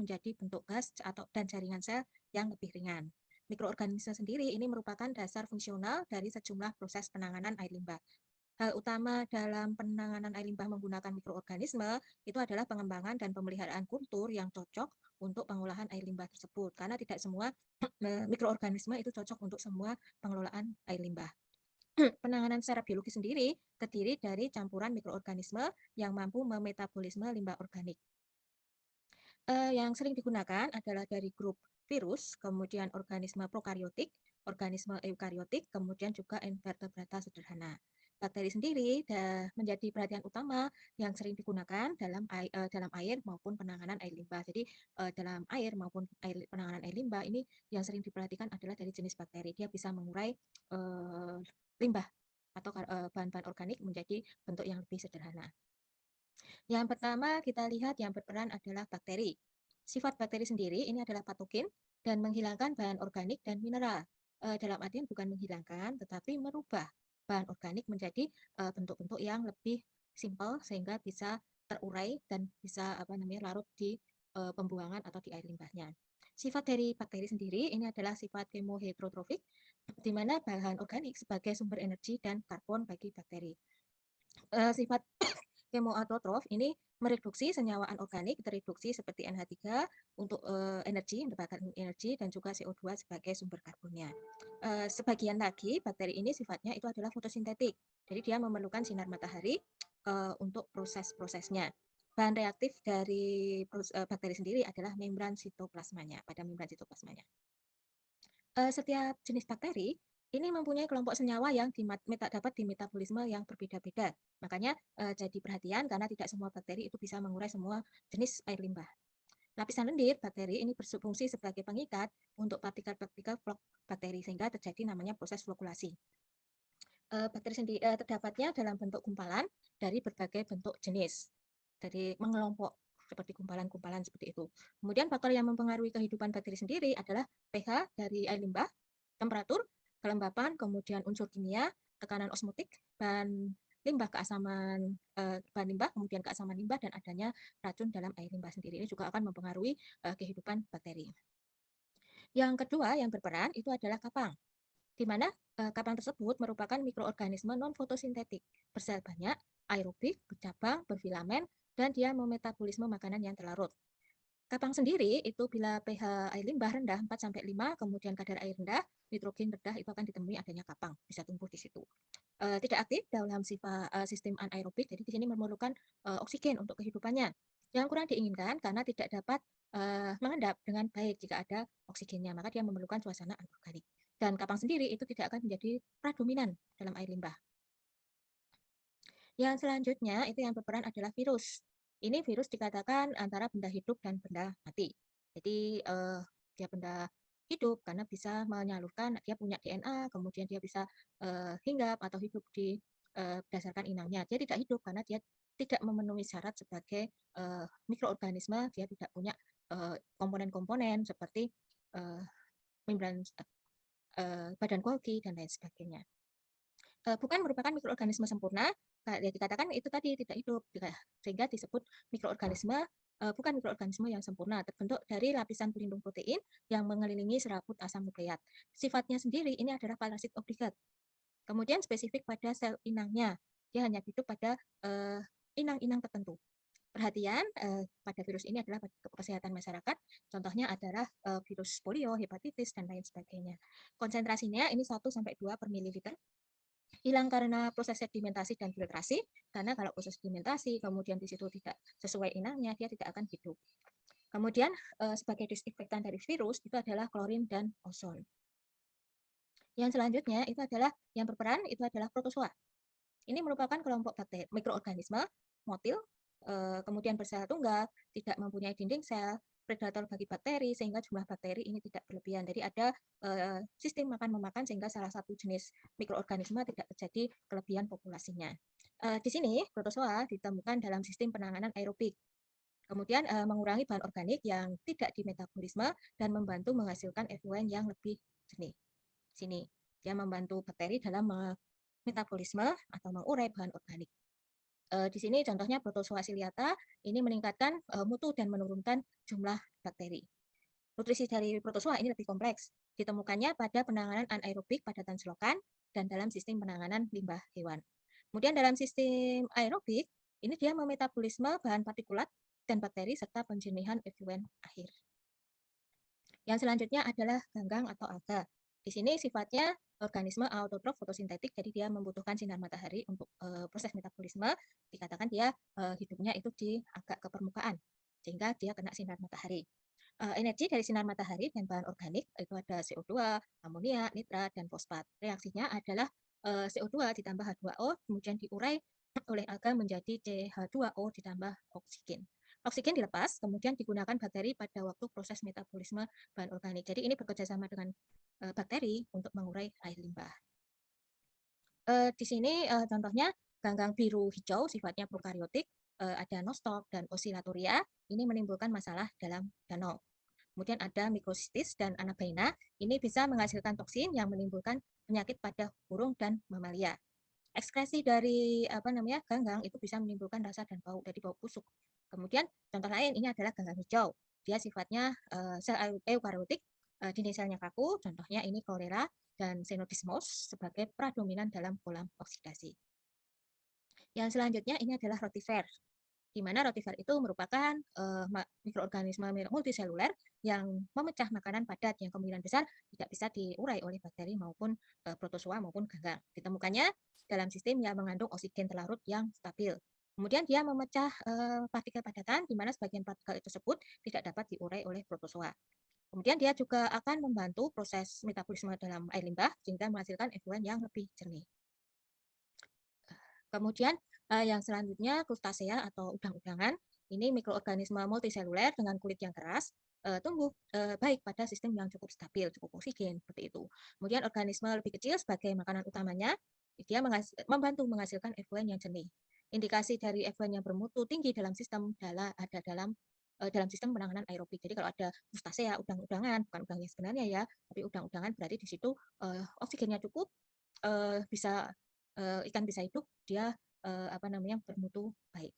menjadi bentuk gas dan jaringan sel yang lebih ringan. Mikroorganisme sendiri ini merupakan dasar fungsional dari sejumlah proses penanganan air limbah. Hal utama dalam penanganan air limbah menggunakan mikroorganisme itu adalah pengembangan dan pemeliharaan kultur yang cocok untuk pengolahan air limbah tersebut, karena tidak semua mikroorganisme itu cocok untuk semua pengelolaan air limbah. Penanganan secara biologi sendiri terdiri dari campuran mikroorganisme yang mampu memetabolisme limbah organik. Yang sering digunakan adalah dari grup virus, kemudian organisme prokariotik, organisme eukariotik, kemudian juga invertebrata sederhana. Bakteri sendiri menjadi perhatian utama yang sering digunakan dalam air maupun penanganan air limbah. Jadi dalam air maupun penanganan air limbah ini yang sering diperhatikan adalah dari jenis bakteri. Dia bisa mengurai limbah atau bahan-bahan organik menjadi bentuk yang lebih sederhana. Yang pertama kita lihat yang berperan adalah bakteri. Sifat bakteri sendiri ini adalah patogen dan menghilangkan bahan organik dan mineral. Dalam artian bukan menghilangkan, tetapi merubah bahan organik menjadi bentuk-bentuk yang lebih simpel sehingga bisa terurai dan bisa larut di pembuangan atau di air limbahnya. Sifat dari bakteri sendiri ini adalah sifat kemoheterotrofik, di mana bahan organik sebagai sumber energi dan karbon bagi bakteri. Sifat kemoautotrof ini mereduksi senyawa anorganik tereduksi seperti NH3 untuk energi, merupakan energi, dan juga CO2 sebagai sumber karbonnya. Sebagian lagi bakteri ini sifatnya itu adalah fotosintetik, jadi dia memerlukan sinar matahari untuk proses-prosesnya. Bahan reaktif dari bakteri sendiri adalah membran sitoplasmanya, pada membran sitoplasmanya. Setiap jenis bakteri ini mempunyai kelompok senyawa yang dapat dimetabolisme yang berbeda-beda. Makanya jadi perhatian karena tidak semua bakteri itu bisa mengurai semua jenis air limbah. Lapisan lendir bakteri ini berfungsi sebagai pengikat untuk partikel-partikel flok bakteri sehingga terjadi namanya proses flokulasi. Bakteri sendiri terdapatnya dalam bentuk gumpalan dari berbagai bentuk jenis. Jadi mengelompok seperti gumpalan-gumpalan seperti itu. Kemudian faktor yang mempengaruhi kehidupan bakteri sendiri adalah pH dari air limbah, temperatur, kelembapan, kemudian unsur kimia, tekanan osmotik, bahan limbah, bahan limbah, kemudian keasaman limbah, dan adanya racun dalam air limbah sendiri. Ini juga akan mempengaruhi kehidupan bakteri. Yang kedua yang berperan itu adalah kapang, di mana kapang tersebut merupakan mikroorganisme non-fotosintetik, bersel banyak, aerobik, bercabang, berfilamen, dan dia memetabolisme makanan yang terlarut. Kapang sendiri itu bila pH air limbah rendah 4-5, kemudian kadar air rendah, nitrogen rendah, itu akan ditemui adanya kapang, bisa tumbuh di situ. Tidak aktif dalam sistem anaerobik, jadi di sini memerlukan oksigen untuk kehidupannya. Yang kurang diinginkan karena tidak dapat mengendap dengan baik jika ada oksigennya, maka dia memerlukan suasana anorganik. Dan kapang sendiri itu tidak akan menjadi pradominan dalam air limbah. Yang selanjutnya itu yang berperan adalah virus. Ini virus dikatakan antara benda hidup dan benda mati. Jadi dia benda hidup karena bisa menyalurkan, dia punya DNA, kemudian dia bisa hinggap atau hidup di berdasarkan inangnya. Dia tidak hidup karena dia tidak memenuhi syarat sebagai mikroorganisme, dia tidak punya komponen-komponen seperti membran badan Golgi dan lain sebagainya. Bukan merupakan mikroorganisme sempurna, dikatakan itu tadi tidak hidup, sehingga disebut mikroorganisme bukan mikroorganisme yang sempurna, terbentuk dari lapisan pelindung protein yang mengelilingi serabut asam nukleat. Sifatnya sendiri ini adalah parasit obligat. Kemudian spesifik pada sel inangnya, dia hanya hidup pada inang-inang tertentu. Perhatian pada virus ini adalah pada kesehatan masyarakat, contohnya adalah virus polio, hepatitis, dan lain sebagainya. Konsentrasinya ini 1-2 per mililiter. Hilang karena proses sedimentasi dan filtrasi, karena kalau proses sedimentasi kemudian di situ tidak sesuai inangnya, dia tidak akan hidup. Kemudian sebagai disinfektan dari virus itu adalah klorin dan ozon. Yang selanjutnya itu adalah yang berperan itu adalah protozoa. Ini merupakan kelompok bakteri mikroorganisme motil, kemudian bersel tunggal, tidak mempunyai dinding sel, predator bagi bakteri sehingga jumlah bakteri ini tidak berlebihan. Jadi ada sistem makan-memakan sehingga salah satu jenis mikroorganisme tidak terjadi kelebihan populasinya. Di sini protozoa ditemukan dalam sistem penanganan aerobik. Kemudian mengurangi bahan organik yang tidak dimetabolisme dan membantu menghasilkan efluen yang lebih jernih. Sini dia membantu bakteri dalam metabolisme atau mengurai bahan organik. Di sini contohnya Protozoa ciliata ini meningkatkan mutu dan menurunkan jumlah bakteri. Nutrisi dari protozoa ini lebih kompleks. Ditemukannya pada penanganan anaerobik padatan selokan dan dalam sistem penanganan limbah hewan. Kemudian dalam sistem aerobik, ini dia memetabolisme bahan partikulat dan bakteri serta penjernihan efluen akhir. Yang selanjutnya adalah ganggang atau alga. Di sini sifatnya organisme autotrof fotosintetik, jadi dia membutuhkan sinar matahari untuk proses metabolisme. Dikatakan dia hidupnya itu di agak ke permukaan, sehingga dia kena sinar matahari. Energi dari sinar matahari dan bahan organik itu ada CO2, amonia, nitrat, dan fosfat. Reaksinya adalah CO2 ditambah H2O, kemudian diurai oleh alga menjadi CH2O ditambah oksigen. Oksigen dilepas, kemudian digunakan bakteri pada waktu proses metabolisme bahan organik. Jadi ini bekerja sama dengan bakteri untuk mengurai air limbah. Di sini contohnya ganggang biru hijau sifatnya prokaryotik, ada nostok dan oscillatoria, ini menimbulkan masalah dalam danau. Kemudian ada mikrosistis dan anabaina, ini bisa menghasilkan toksin yang menimbulkan penyakit pada burung dan mamalia. Ekskresi dari ganggang itu bisa menimbulkan rasa dan bau dari bau busuk. Kemudian contoh lain ini adalah ganggang hijau. Dia sifatnya sel eukariotik, jenis selnya kaku, contohnya ini cholera dan xenodismos sebagai pradominan dalam kolam oksidasi. Yang selanjutnya ini adalah rotifer, di mana rotifer itu merupakan mikroorganisme multiseluler yang memecah makanan padat yang kemungkinan besar tidak bisa diurai oleh bakteri maupun protozoa maupun ganggang. Ditemukannya dalam sistem yang mengandung oksigen terlarut yang stabil. Kemudian dia memecah partikel padatan di mana sebagian partikel tersebut tidak dapat diurai oleh protozoa. Kemudian dia juga akan membantu proses metabolisme dalam air limbah sehingga menghasilkan efluen yang lebih jernih. Kemudian yang selanjutnya krustasea atau udang-udangan, ini mikroorganisme multiseluler dengan kulit yang keras, tumbuh baik pada sistem yang cukup stabil, cukup oksigen, seperti itu. Kemudian organisme lebih kecil sebagai makanan utamanya, dia membantu menghasilkan efluen yang jernih. Indikasi dari efluen yang bermutu tinggi dalam sistem ada dalam sistem penanganan aerobik. Jadi kalau ada krustasea, udang-udangan, bukan udang yang sebenarnya ya, tapi udang-udangan berarti di situ oksigennya cukup, bisa ikan bisa hidup, dia bermutu baik.